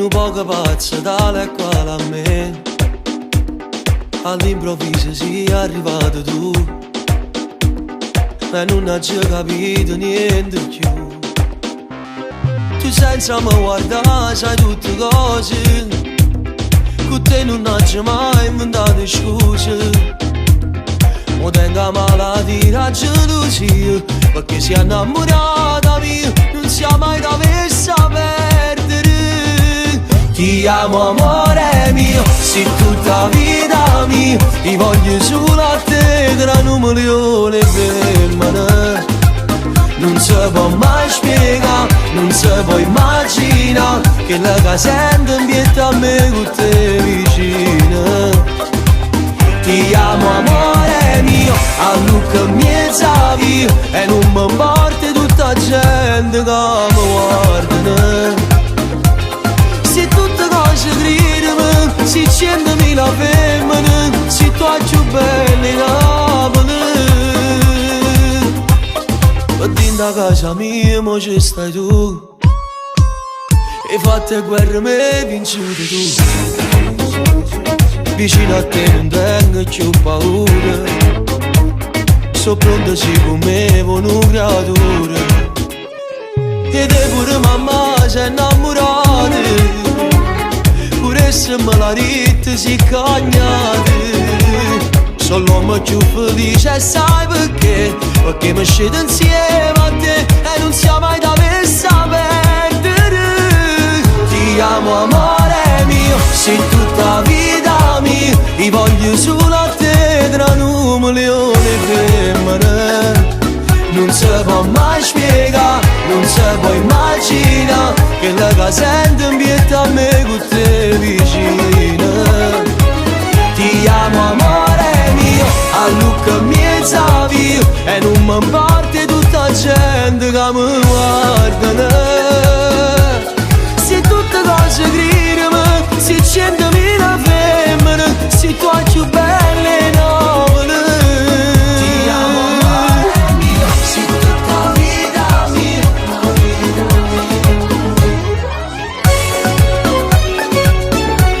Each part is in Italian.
un poco pazza tale e quale a me. All'improvviso sei arrivato tu e non hai capito niente più. Tu senza me guardare sai tutte cose, con te non hai mai inventato scuse. Mo tengo malattia la gelosia, perché sei innamorata mia, non sia mai da versa perdere. Ti amo amore mio, sei tutta vita mia, ti voglio solo a te tra un milione di femmine. Non si può mai spiegare, non si può immaginare, che la che sento ambienta a me con te vicina. Ti amo amore mio, a Luca mezza via, e non mi importa tutta gente che mi guarda. Se tutte cose gridano, se 100.000 femmine, se tu hai più belle Napoli. Ma dentro a casa mia mo ci stai tu, e fatte guerre me vinciute tu. Vicino a te non tengo più paura, so pronto sì come una creatura. E te pure mamma si è innamorata, pure se me la rite si cagnate. Sono l'uomo più felice e sai perché? Perché mi scedo insieme a te e non sia mai da versa perdere. Ti amo amore mio, sei tutta vita mia, ti voglio solo a te tra un milione di femmine. Non si può mai spiegare, non si può immaginare, che la che sento ambienta a me con te vicina. Ti amo amore mio, a Luca mezza via, e non mi importa tutta gente che mi guarda. Se tutte cose gridano, se 100.000 femmine, se tu hai più belle Napoli. Ti amo amore mio, sei tutta vita mia.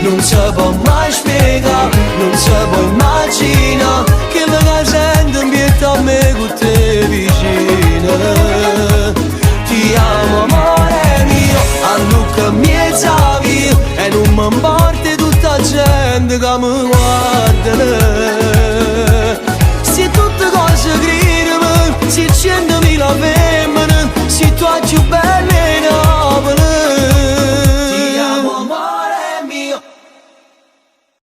Non si può mai spiegare, non si può immaginare, che la sento ambienta a me con te vicina. Ti amo amore mio, a Luca mezza via, e non mi importa tutta gente che mi guarda.